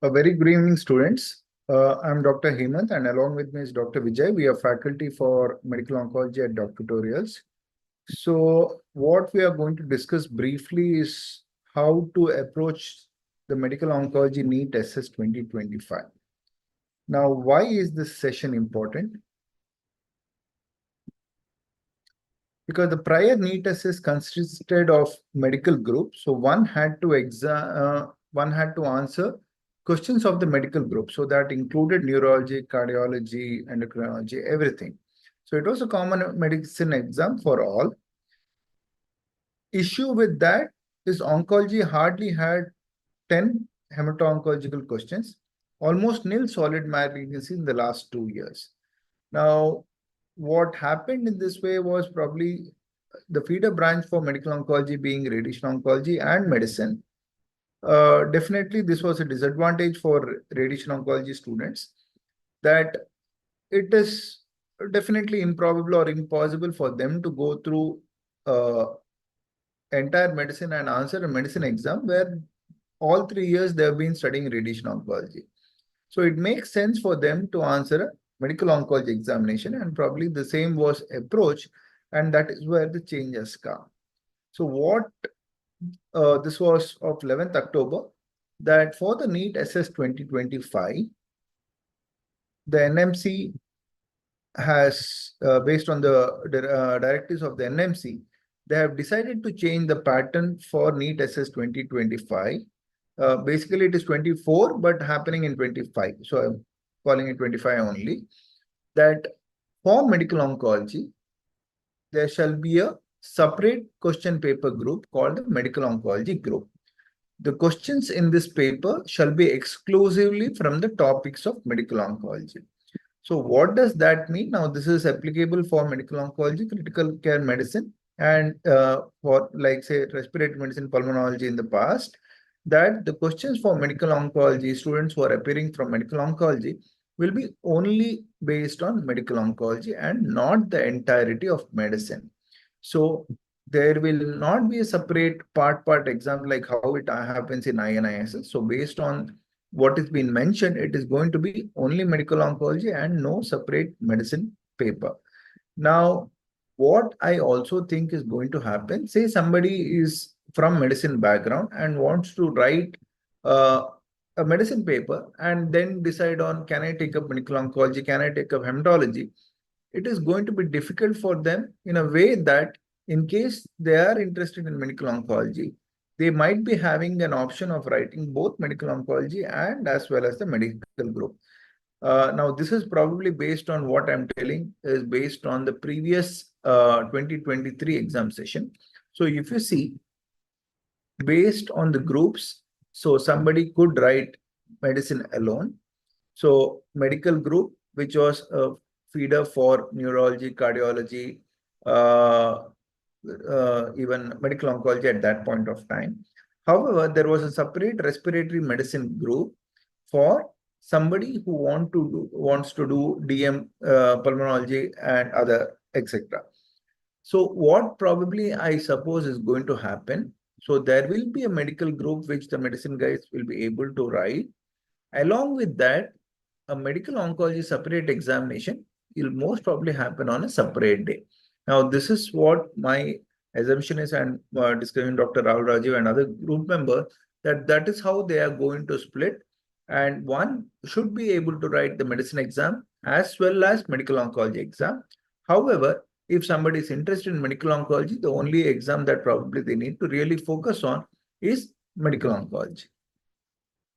A very good evening, students. I'm Dr. Hemanth, and along with me is Dr. Vijay. We are faculty for medical oncology at Doc Tutorials. So, what we are going to discuss briefly is how to approach the medical oncology NEET SS 2025. Now, why is this session important? Because the prior NEET SS consisted of medical groups, so one had to answer questions of the medical group. So that included neurology, cardiology, endocrinology, everything. So it was a common medicine exam for all. Issue with that is oncology hardly had 10 hemato-oncological questions, almost nil solid malignancy in the last 2 years. Now, what happened in this way was probably the feeder branch for medical oncology being radiation oncology and medicine. Definitely, this was a disadvantage for radiation oncology students, that it is definitely improbable or impossible for them to go through entire medicine and answer a medicine exam where all 3 years they have been studying radiation oncology. So it makes sense for them to answer a medical oncology examination, and probably the same was approached, and that is where the change has come. So what this was of 11th October, that for the NEET SS 2025, the NMC has, based on the directives of the NMC, they have decided to change the pattern for NEET SS 2025. Basically, it is 24, but happening in 25. So I'm calling it 25 only. That for medical oncology, there shall be a separate question paper group called the medical oncology group. The questions in this paper shall be exclusively from the topics of medical oncology. So what does that mean? Now, this is applicable for medical oncology, critical care medicine, and for, like, say, respiratory medicine, pulmonology in the past, that the questions for medical oncology, students who are appearing from medical oncology, will be only based on medical oncology and not the entirety of medicine. So there will not be a separate part exam like how it happens in INISS. So based on what is being mentioned, it is going to be only medical oncology and no separate medicine paper. Now, what I also think is going to happen, say somebody is from medicine background and wants to write uh, a medicine paper and then decide on, can I take up medical oncology, can I take up hematology? It is going to be difficult for them in a way that in case they are interested in medical oncology, they might be having an option of writing both medical oncology and as well as the medical group. Now, this is probably based on what I'm telling is based on the previous 2023 exam session. So if you see, based on the groups, so somebody could write medicine alone. So medical group, which was a feeder for neurology, cardiology, even medical oncology at that point of time. However, there was a separate respiratory medicine group for somebody who wants to do DM, pulmonology, and other, etc. So what probably I suppose is going to happen, so there will be a medical group which the medicine guys will be able to write. Along with that, a medical oncology separate examination will most probably happen on a separate day. Now, this is what my assumption is, and discussing Dr. Rahul Rajiv and other group members, that is how they are going to split. And one should be able to write the medicine exam as well as medical oncology exam. However, if somebody is interested in medical oncology, the only exam that probably they need to really focus on is medical oncology.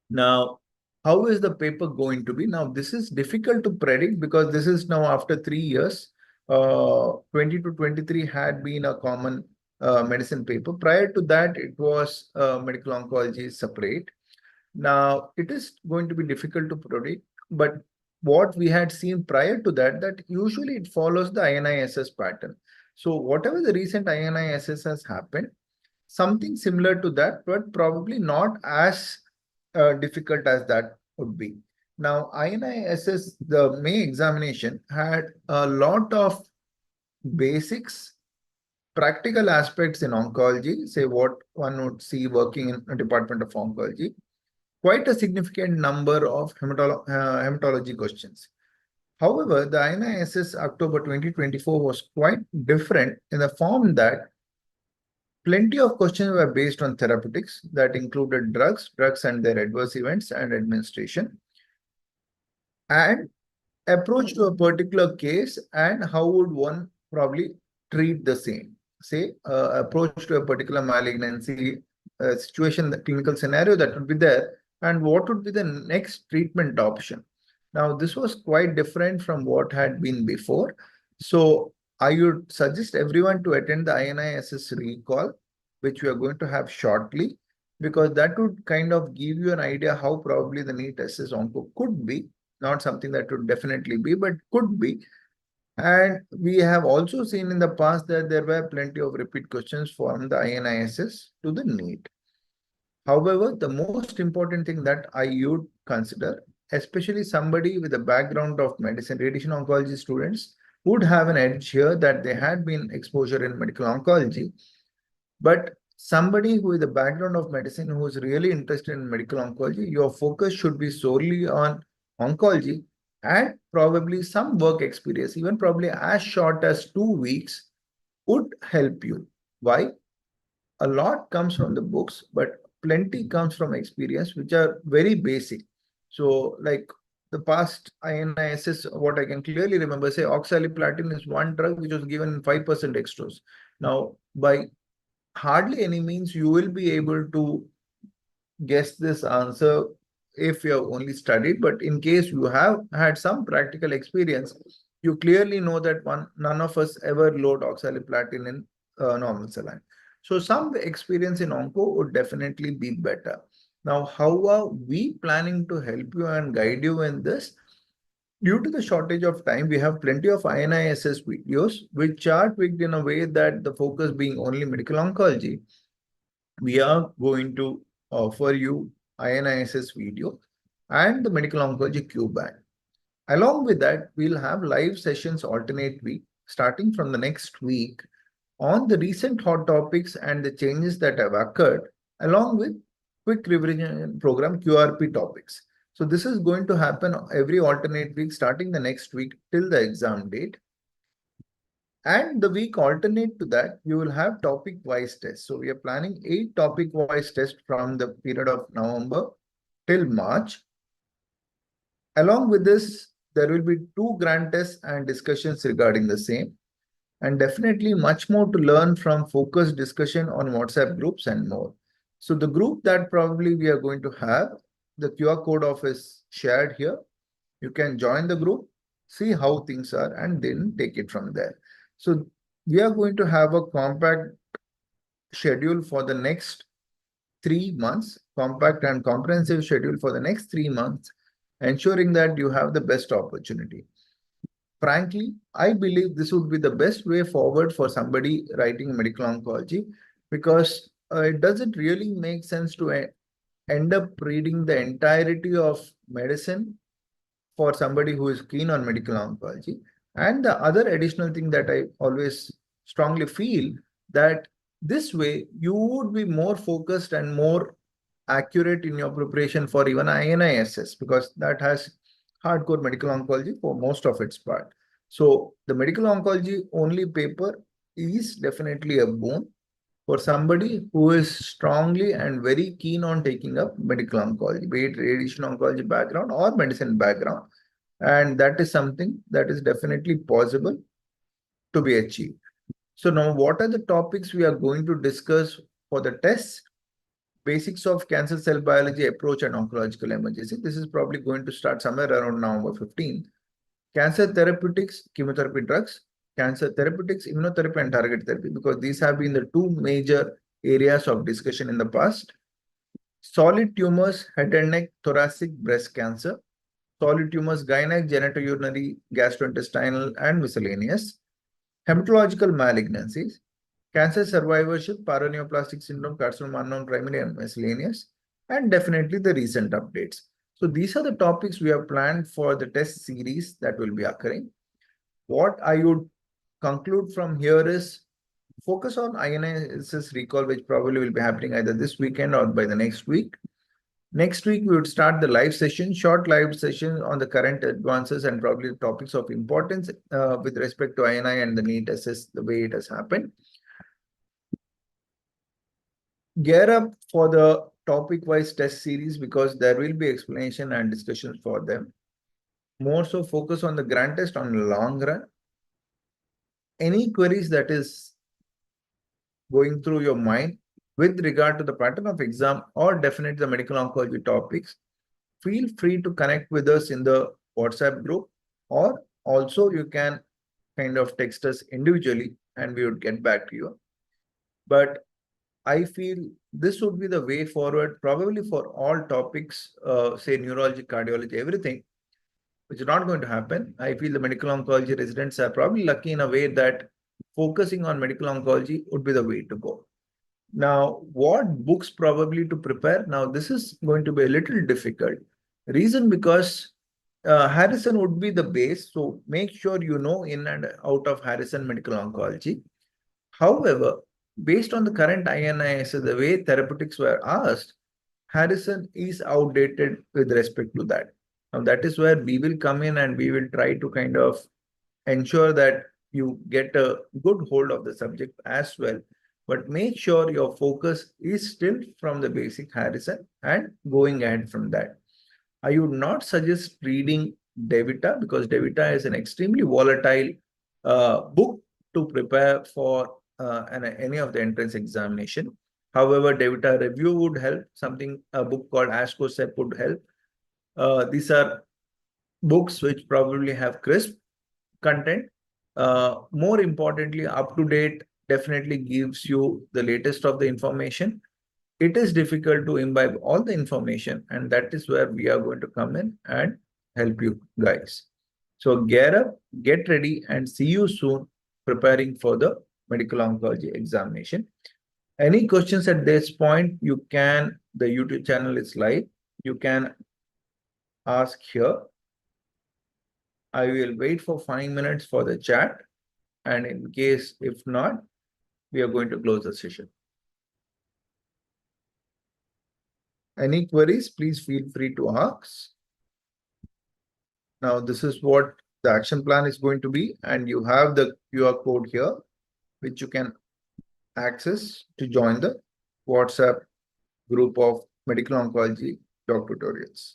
Now, how is the paper going to be? Now, this is difficult to predict because this is now after 3 years. 20 to 23 had been a common medicine paper. Prior to that, it was medical oncology separate. Now, it is going to be difficult to predict, but what we had seen prior to that, that usually it follows the INISS pattern. So whatever the recent INISS has happened, something similar to that, but probably not as difficult as that would be. Now, INISS, the May examination had a lot of basics, practical aspects in oncology, say what one would see working in a department of oncology. quite a significant number of hematology questions. However, the INISS October 2024 was quite different in the form that plenty of questions were based on therapeutics that included drugs and their adverse events and administration, and approach to a particular case and how would one probably treat the same. Say, approach to a particular malignancy situation, the clinical scenario that would be there, and what would be the next treatment option. Now, this was quite different from what had been before. So, I would suggest everyone to attend the INISS recall, which we are going to have shortly, because that would kind of give you an idea how probably the NEET SS Onco could be, not something that would definitely be, but could be. And we have also seen in the past that there were plenty of repeat questions from the INISS to the NEET. However, the most important thing that I would consider, especially somebody with a background of medicine, radiation oncology students would have an edge here that they had been exposure in medical oncology, but somebody who is a background of medicine who is really interested in medical oncology, your focus should be solely on oncology and probably some work experience, even probably as short as 2 weeks would help you. Why? A lot comes from the books, but plenty comes from experience, which are very basic. So, like the past INISS, what I can clearly remember, say oxaliplatin is one drug which was given 5% dextrose. Now, by hardly any means you will be able to guess this answer if you have only studied, but in case you have had some practical experience, you clearly know that none of us ever load oxaliplatin in normal saline. So some experience in onco would definitely be better. Now, how are we planning to help you and guide you in this? Due to the shortage of time, we have plenty of INISS videos which are tweaked in a way that the focus being only medical oncology, we are going to offer you INISS video and the medical oncology Q band. Along with that, we'll have live sessions alternate week, starting from the next week on the recent hot topics and the changes that have occurred, along with quick revision program QRP topics. So this is going to happen every alternate week, starting the next week till the exam date. And the week alternate to that, you will have topic-wise tests. So we are planning 8 topic-wise tests from the period of November till March. Along with this, there will be 2 grand tests and discussions regarding the same. And definitely much more to learn from focused discussion on WhatsApp groups and more. So the group that probably we are going to have, the QR code of is shared here. You can join the group, see how things are, and then take it from there. So we are going to have a compact schedule for the next 3 months, compact and comprehensive schedule for the next 3 months, ensuring that you have the best opportunity. Frankly, I believe this would be the best way forward for somebody writing medical oncology, because it doesn't really make sense to end up reading the entirety of medicine for somebody who is keen on medical oncology. And the other additional thing that I always strongly feel, that this way you would be more focused and more accurate in your preparation for even INISS, because that has hardcore medical oncology for most of its part. So the medical oncology only paper is definitely a boon for somebody who is strongly and very keen on taking up medical oncology, be it radiation oncology background or medicine background. And that is something that is definitely possible to be achieved. So now, what are the topics we are going to discuss for the tests? Basics of cancer cell biology approach and oncological emergency. This is probably going to start somewhere around November 15. Cancer therapeutics, chemotherapy drugs, cancer therapeutics, immunotherapy, and target therapy, because these have been the 2 major areas of discussion in the past. Solid tumors, head and neck, thoracic, breast cancer. Solid tumors, gynec, genitourinary, gastrointestinal, and miscellaneous. Hematological malignancies, cancer survivorship, paraneoplastic syndrome, carcinoma unknown primary, and miscellaneous, and definitely the recent updates. So these are the topics we have planned for the test series that will be occurring. What I would conclude from here is focus on INISS recall, which probably will be happening either this weekend or by the next week. Next week, we would start the live session, short live session on the current advances and probably topics of importance with respect to INI and the NEET assess the way it has happened. Gear up for the topic-wise test series because there will be explanation and discussions for them. More so focus on the grand test on the long run. Any queries that is going through your mind with regard to the pattern of exam or definitely the medical oncology topics, feel free to connect with us in the WhatsApp group, or also you can kind of text us individually and we would get back to you. But I feel this would be the way forward, probably for all topics, say neurology, cardiology, everything, which is not going to happen. I feel the medical oncology residents are probably lucky in a way that focusing on medical oncology would be the way to go. Now, what books probably to prepare? Now, this is going to be a little difficult. Reason because Harrison would be the base. So make sure you know in and out of Harrison Medical Oncology. However, based on the current INIS, the way therapeutics were asked, Harrison is outdated with respect to that. Now, that is where we will come in and we will try to kind of ensure that you get a good hold of the subject as well. But make sure your focus is still from the basic Harrison and going ahead from that. I would not suggest reading Devita because Devita is an extremely volatile book to prepare for any of the entrance examination. However, Devita review would help. A book called ASCO-SEP would help. These are books which probably have crisp content. More importantly, up to date definitely gives you the latest of the information. It is difficult to imbibe all the information, and that is where we are going to come in and help you guys. So gear up, get ready, and see you soon preparing for the medical oncology examination. Any questions at this point, the YouTube channel is live. You can ask here. I will wait for 5 minutes for the chat. And in case if not, we are going to close the session. Any queries, please feel free to ask. Now, this is what the action plan is going to be, and you have the QR code here, which you can access to join the WhatsApp group of medical oncology doc tutorials.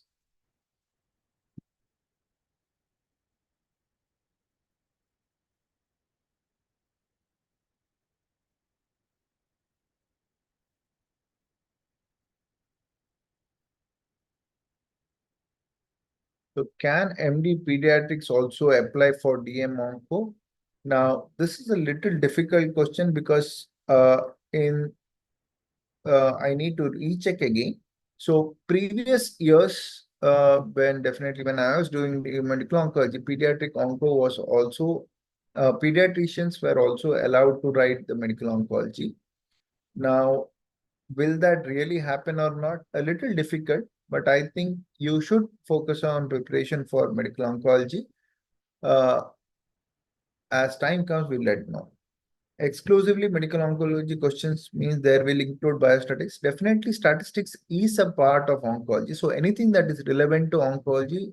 So can MD Pediatrics also apply for DM Onco? Now, this is a little difficult question because I need to recheck again. So previous years, when I was doing the medical oncology, pediatric onco was also, pediatricians were also allowed to write the medical oncology. Now, will that really happen or not? A little difficult, but I think you should focus on preparation for medical oncology. As time comes, we'll let know. Exclusively medical oncology questions means there will include biostatistics. Definitely statistics is a part of oncology. So anything that is relevant to oncology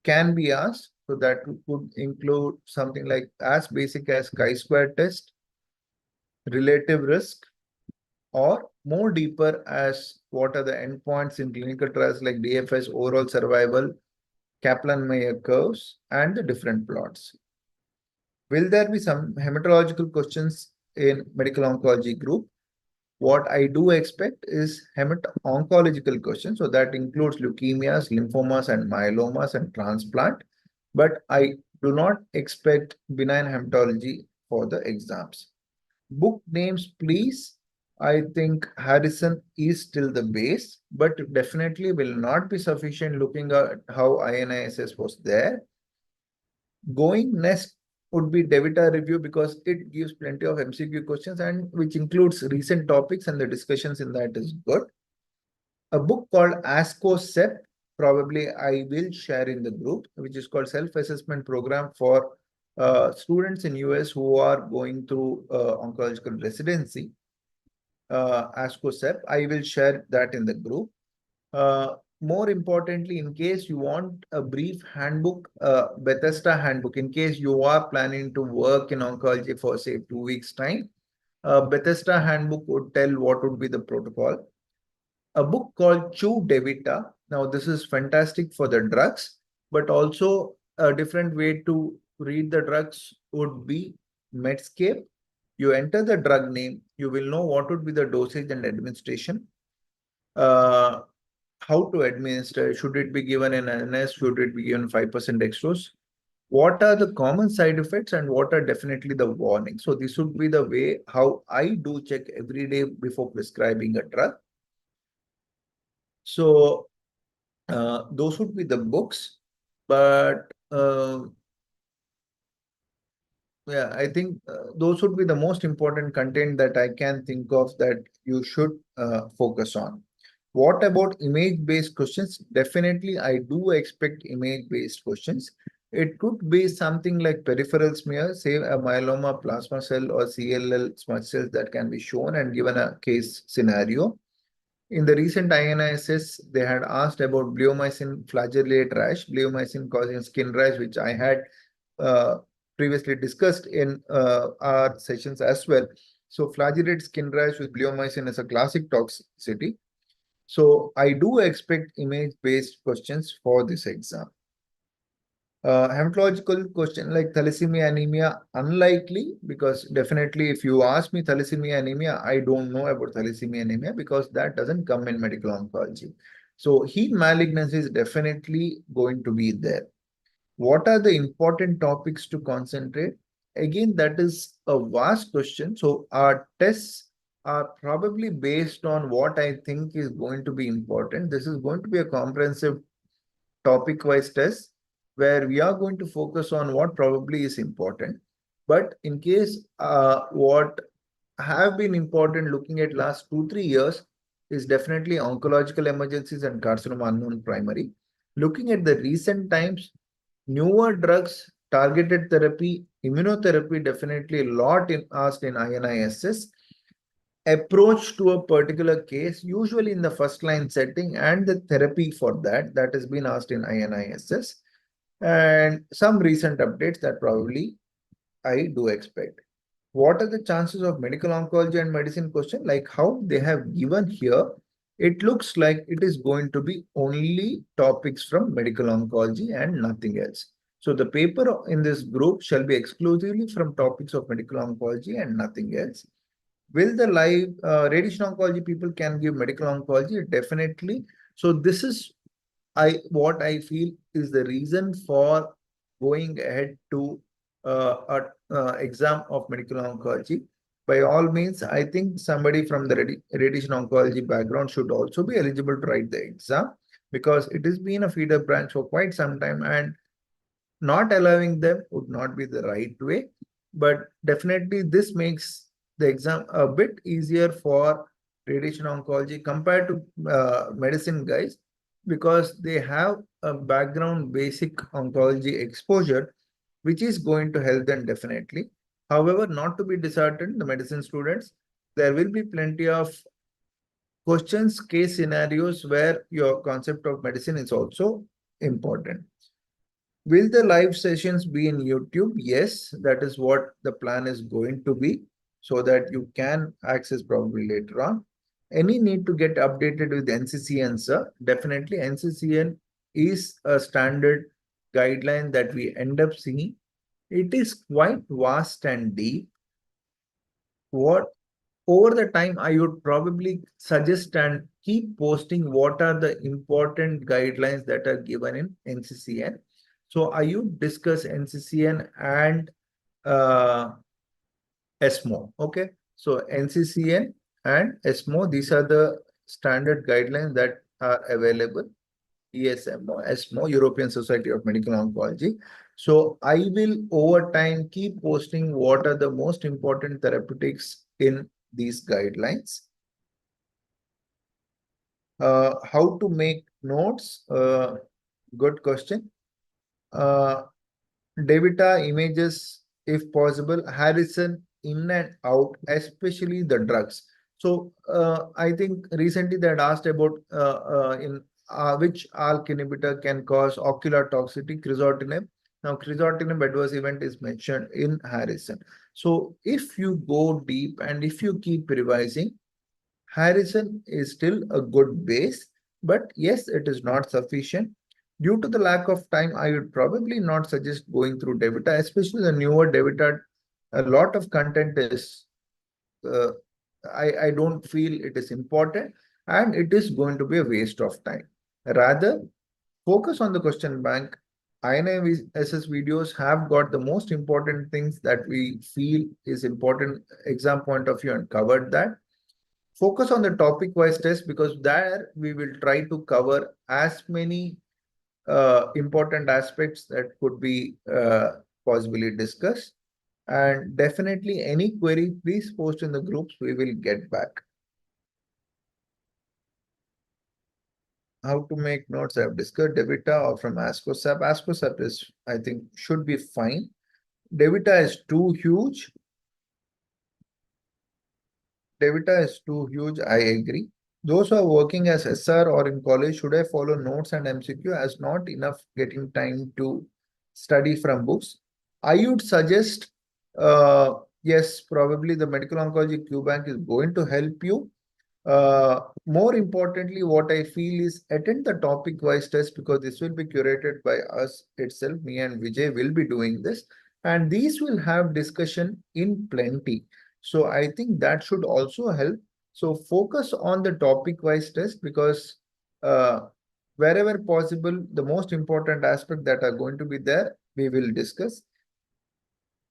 can be asked. So that could include something like as basic as chi-square test, relative risk, or more deeper as what are the endpoints in clinical trials like DFS, overall survival, Kaplan-Meier curves, and the different plots. Will there be some hematological questions in medical oncology group? What I do expect is oncological questions. So that includes leukemias, lymphomas, and myelomas and transplant. But I do not expect benign hematology for the exams. Book names, please. I think Harrison is still the base, but definitely will not be sufficient looking at how INISS was there. Going next would be Devita review because it gives plenty of MCQ questions and which includes recent topics and the discussions in that is good. A book called ASCO-SEP, probably I will share in the group, which is called Self-Assessment Program for students in US who are going through oncological residency. ASCO-SEP, I will share that in the group. More importantly, in case you want a brief handbook, Bethesda handbook, in case you are planning to work in oncology for say 2 weeks time, Bethesda handbook would tell what would be the protocol. A book called Chew Devita. Now, this is fantastic for the drugs, but also a different way to read the drugs would be Medscape. You enter the drug name, you will know what would be the dosage and administration. How to administer, should it be given in NS, should it be given 5% dextrose? What are the common side effects and what are definitely the warnings? So this would be the way how I do check every day before prescribing a drug. So those would be the books, but yeah, I think those would be the most important content that I can think of that you should focus on. What about image-based questions? Definitely, I do expect image-based questions. It could be something like peripheral smear, say a myeloma plasma cell or CLL smudge cells that can be shown and given a case scenario. In the recent INISS, they had asked about bleomycin flagellate rash, bleomycin causing skin rash, which I had uh, previously discussed in our sessions as well. So flagellate skin rash with bleomycin is a classic toxicity. So I do expect image-based questions for this exam. Hematological question like thalassemia anemia, unlikely, because definitely if you ask me thalassemia anemia, I don't know about thalassemia anemia because that doesn't come in medical oncology. So heme malignancy is definitely going to be there. What are the important topics to concentrate? Again, that is a vast question. So our tests are probably based on what I think is going to be important. This is going to be a comprehensive topic-wise test where we are going to focus on what probably is important. But in case what have been important looking at last 2-3 years is definitely oncological emergencies and carcinoma unknown primary. Looking at the recent times, newer drugs, targeted therapy, immunotherapy, definitely a lot asked in INISS. Approach to a particular case, usually in the first line setting, and the therapy for that, that has been asked in INISS, and some recent updates that probably I do expect. What are the chances of medical oncology and medicine question? Like how they have given here, it looks like it is going to be only topics from medical oncology and nothing else. So the paper in this group shall be exclusively from topics of medical oncology and nothing else. Will the live radiation oncology people can give medical oncology? Definitely. So this is what I feel is the reason for going ahead to exam of medical oncology. By all means, I think somebody from the radiation oncology background should also be eligible to write the exam because it has been a feeder branch for quite some time and not allowing them would not be the right way. But definitely this makes the exam a bit easier for radiation oncology compared to medicine guys because they have a background basic oncology exposure, which is going to help them definitely. However, not to be disheartened, the medicine students, there will be plenty of questions, case scenarios where your concept of medicine is also important. Will the live sessions be in YouTube? Yes, that is what the plan is going to be so that you can access probably later on. Any need to get updated with NCCN, sir? Definitely NCCN is a standard guideline that we end up seeing. It is quite vast and deep. What over the time, I would probably suggest and keep posting what are the important guidelines that are given in NCCN. So I would discuss NCCN and ESMO. Okay. So NCCN and ESMO, these are the standard guidelines that are available. ESMO, ESMO, European Society of Medical Oncology. So I will over time keep posting what are the most important therapeutics in these guidelines. How to make notes? Good question. Devita images, if possible, Harrison in and out, especially the drugs. So I think recently they had asked about in which ALK inhibitor can cause ocular toxicity, crizotinib. Now, crizotinib adverse event is mentioned in Harrison. So if you go deep and if you keep revising, Harrison is still a good base, but yes, it is not sufficient. Due to the lack of time, I would probably not suggest going through Devita, especially the newer Devita. A lot of content is, uh, I don't feel it is important, and it is going to be a waste of time. Rather, focus on the question bank. INISS videos have got the most important things that we feel is important exam point of view and covered that. Focus on the topic wise test because there we will try to cover as many important aspects that could be possibly discussed. And definitely any query, please post in the groups. We will get back. How to make notes? I've discussed Devita or from ASCOSAP. ASCOSAP is, I think, should be fine. Devita is too huge. Devita is too huge. I agree. Those who are working as SR or in college, should I follow notes and MCQ as not enough getting time to study from books? I would suggest, yes, probably the medical oncology Q bank is going to help you. More importantly, what I feel is attend the topic wise test because this will be curated by us itself. Me and Vijay will be doing this, and these will have discussion in plenty. So I think that should also help. So focus on the topic wise test because wherever possible, the most important aspect that are going to be there, we will discuss.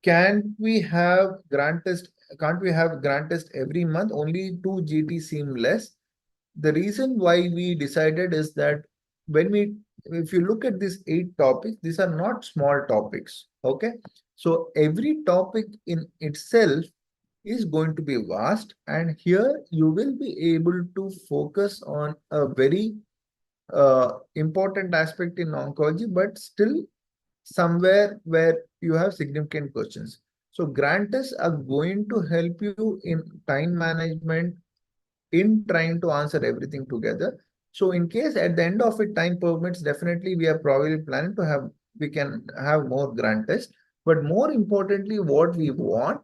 Can we have grant test? Can't we have grant test every month? Only 2 GT seem less. The reason why we decided is that if you look at these 8 topics, these are not small topics. Okay. So every topic in itself is going to be vast, and here you will be able to focus on a very important aspect in oncology, but still somewhere where you have significant questions. So granters are going to help you in time management, in trying to answer everything together. So in case at the end of it time permits, definitely we are probably planning to have, we can have more granters. But more importantly, what we want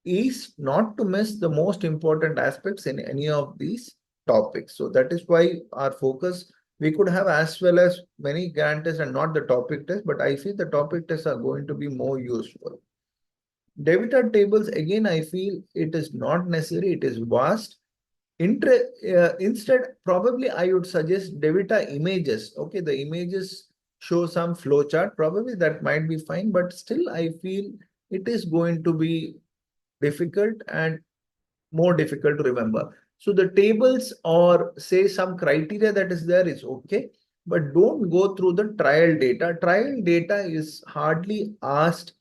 is not to miss the most important aspects in any of these topics. So that is why our focus, we could have as well as many grant tests and not the topic test, but I feel the topic tests are going to be more useful. Debit tables, again, I feel it is not necessary, it is vast. Instead, probably I would suggest Devita images. Okay, the images show some flowchart. Probably that might be fine, but still I feel it is going to be difficult and more difficult to remember. So the tables or say some criteria that is there is okay, but don't go through the trial data. Trial data is hardly asked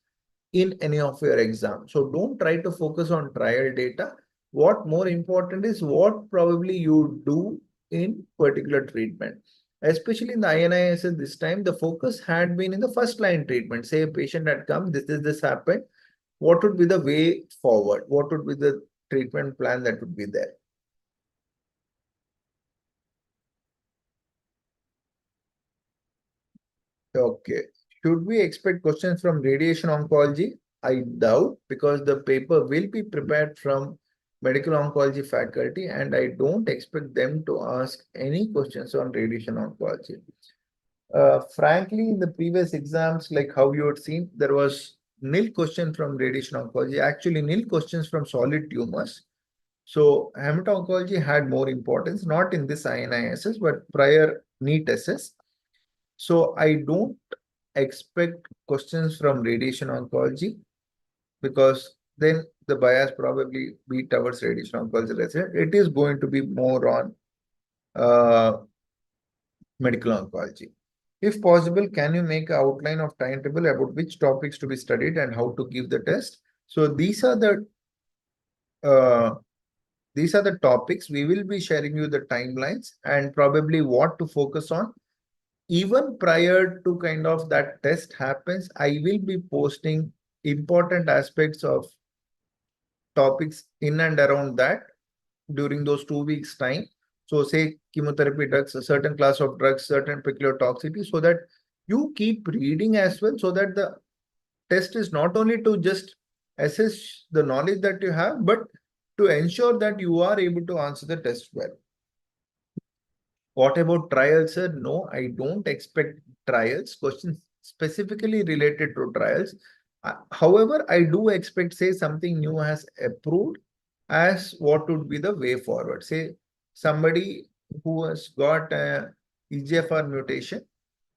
in any of your exams. So don't try to focus on trial data. What more important is what probably you do in particular treatment. Especially in the INIS this time, the focus had been in the first line treatment. Say a patient had come, this happened. What would be the way forward? What would be the treatment plan that would be there? Okay. Should we expect questions from radiation oncology? I doubt because the paper will be prepared from medical oncology faculty and I don't expect them to ask any questions on radiation oncology. Frankly, in the previous exams, like how you had seen, there was nil question from radiation oncology, actually nil questions from solid tumors. So hemato-oncology had more importance, not in this INISS, but prior NEET SS. So I don't expect questions from radiation oncology because then the bias probably be towards radiation oncology resident. It is going to be more on medical oncology. If possible, can you make an outline of timetable about which topics to be studied and how to give the test? So uh, these are the topics. We will be sharing you the timelines and probably what to focus on. Even prior to kind of that test happens, I will be posting important aspects of topics in and around that. during those 2 weeks time. So say chemotherapy drugs, a certain class of drugs, certain peculiar toxicity, so that you keep reading as well, so that the test is not only to just assess the knowledge that you have, but to ensure that you are able to answer the test well. What about trials, sir? No, I don't expect trials, questions specifically related to trials. However, I do expect, say, something new has approved as what would be the way forward. Say, somebody who has got a EGFR mutation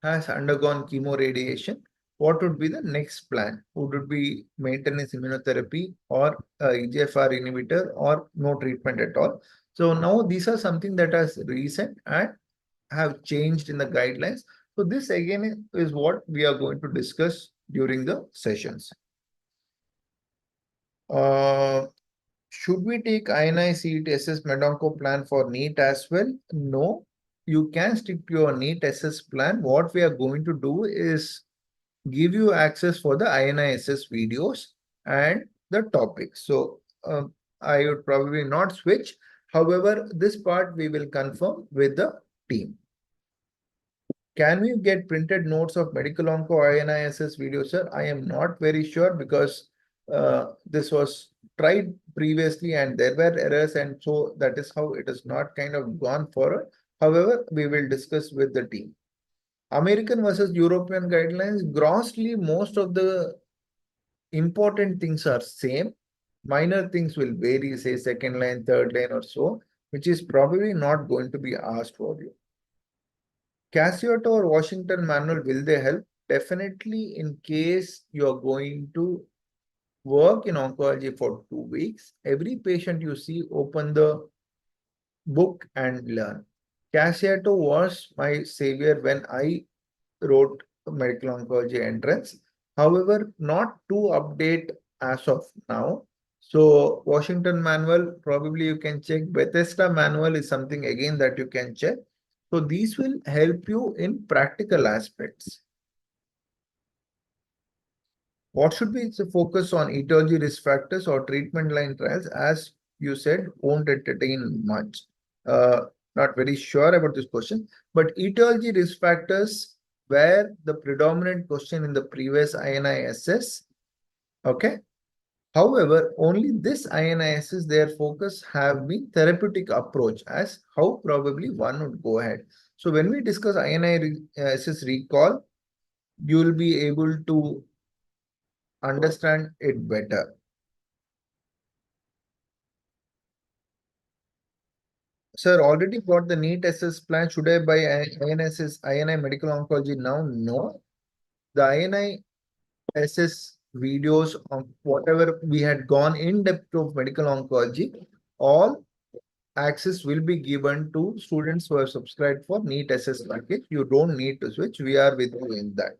has undergone chemoradiation. What would be the next plan? Would it be maintenance immunotherapy or EGFR inhibitor or no treatment at all? So now these are something that has recent and have changed in the guidelines. So this again is what we are going to discuss during the sessions. Should we take INI CET SS Medonco plan for NEET as well? No, you can stick to your NEET SS plan. What we are going to do is give you access for the INISS videos and the topics. So I would probably not switch. However, this part we will confirm with the team. Can we get printed notes of medical onco INISS video, sir? I am not very sure because this was tried previously and there were errors, and so that is how it is not kind of gone forward. However, we will discuss with the team. American versus European guidelines, grossly, most of the important things are same. Minor things will vary, say second line, third line or so, which is probably not going to be asked for you. Cassioto or Washington manual, will they help? Definitely, in case you're going to work in oncology for 2 weeks, every patient you see, open the book and learn. Cassioto was my savior when I wrote medical oncology entrance. However, not to update as of now. So Washington manual, probably you can check. Bethesda manual is something again that you can check. So these will help you in practical aspects. What should be the focus on etiology risk factors or treatment line trials? As you said, won't entertain much. Not very sure about this question, but etiology risk factors were the predominant question in the previous INISS. Okay. However, only this INISS, their focus have been therapeutic approach as how probably one would go ahead. So when we discuss INISS recall, you will be able to understand it better. Sir, already got the NEET SS plan. Should I buy INI Medical Oncology now? No. The INI SS videos of whatever we had gone in depth of medical oncology, all access will be given to students who have subscribed for NEET SS package. You don't need to switch. We are with you in that.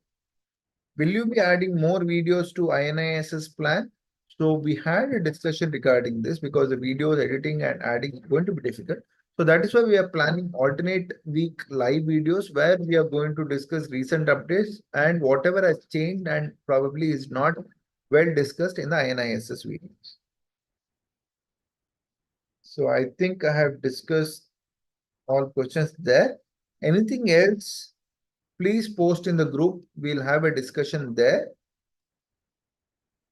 Will you be adding more videos to INISS plan? So we had a discussion regarding this because the videos editing and adding is going to be difficult. So that is why we are planning alternate week live videos where we are going to discuss recent updates and whatever has changed and probably is not well discussed in the INISS videos. So I think I have discussed all questions there. Anything else? Please post in the group. We'll have a discussion there.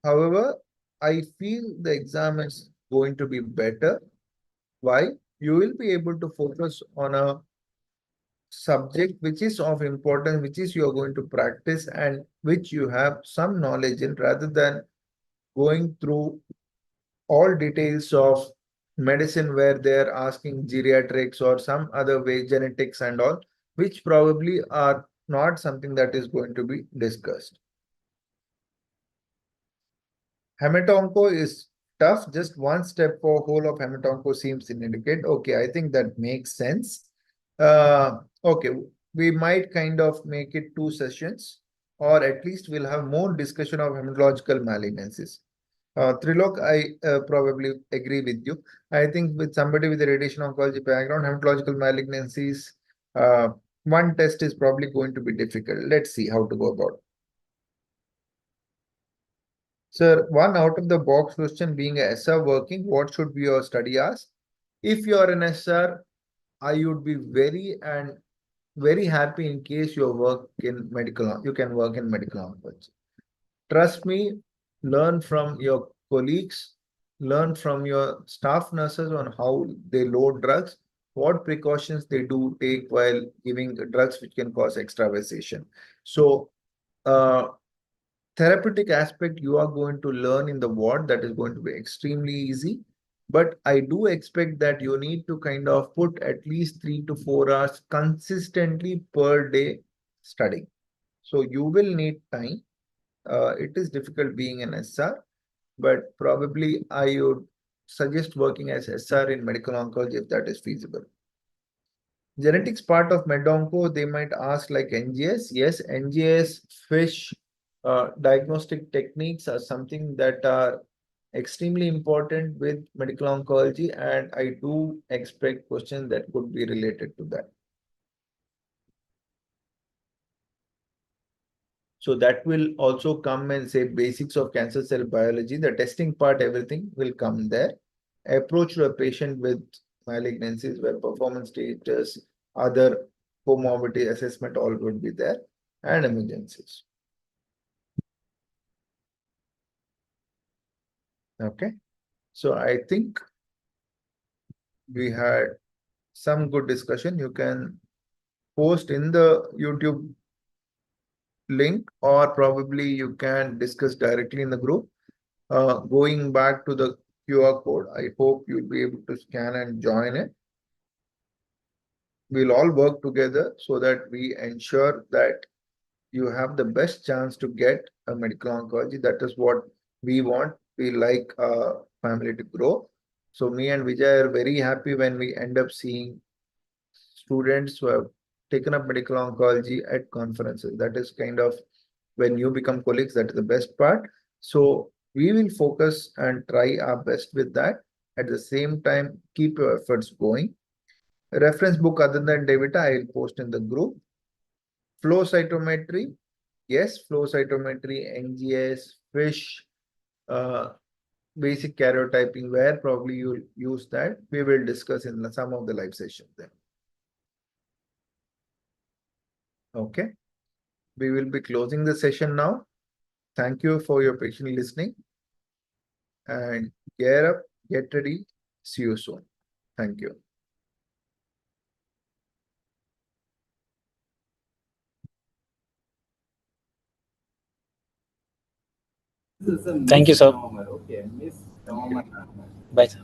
However, I feel the exam is going to be better. Why? You will be able to focus on a subject which is of importance, which is you are going to practice and which you have some knowledge in, rather than going through all details of medicine where they're asking geriatrics or some other way, genetics and all, which probably are not something that is going to be discussed. Hematonco is tough. Just one step for whole of hematonco seems inadequate. Okay, I think that makes sense. Okay, we might kind of make it 2 sessions, or at least we'll have more discussion of hematological malignancies. Trilok, I probably agree with you. I think with somebody with a radiation oncology background, hematological malignancies, one test is probably going to be difficult. Let's see how to go about it. Sir, one out of the box question being a SR working, what should be your study as? If you are an SR, I would be very happy in case you work in medical, you can work in medical oncology. Trust me, learn from your colleagues, learn from your staff nurses on how they load drugs, what precautions they do take while giving drugs which can cause extravasation. So, uh, therapeutic aspect you are going to learn in the ward, that is going to be extremely easy. But I do expect that you need to kind of put at least 3 to 4 hours consistently per day studying. So you will need time. It is difficult being an SR, but probably I would suggest working as SR in medical oncology if that is feasible. Genetics part of medonco, they might ask like NGS. Yes, NGS, fish, diagnostic techniques are something that are extremely important with medical oncology, and I do expect questions that could be related to that. So that will also come and say basics of cancer cell biology. The testing part, everything will come there. Approach to a patient with malignancies where performance status, other comorbidity assessment all would be there, and emergencies. Okay. So I think we had some good discussion. You can post in the YouTube link, or probably you can discuss directly in the group. Going back to the QR code, I hope you'll be able to scan and join it. We'll all work together so that we ensure that you have the best chance to get a medical oncology. That is what we want. We like a family to grow. So me and Vijay are very happy when we end up seeing students who have taken up medical oncology at conferences. That is kind of when you become colleagues, that is the best part. So we will focus and try our best with that. At the same time, keep your efforts going. A reference book other than Davita, I will post in the group. Flow cytometry, yes, flow cytometry, NGS, fish, uh, basic karyotyping, where probably you'll use that. We will discuss in some of the live sessions then. Okay. We will be closing the session now. Thank you for your patient listening, and gear up, get ready. See you soon. Thank you. Thank you, sir. Bye, sir.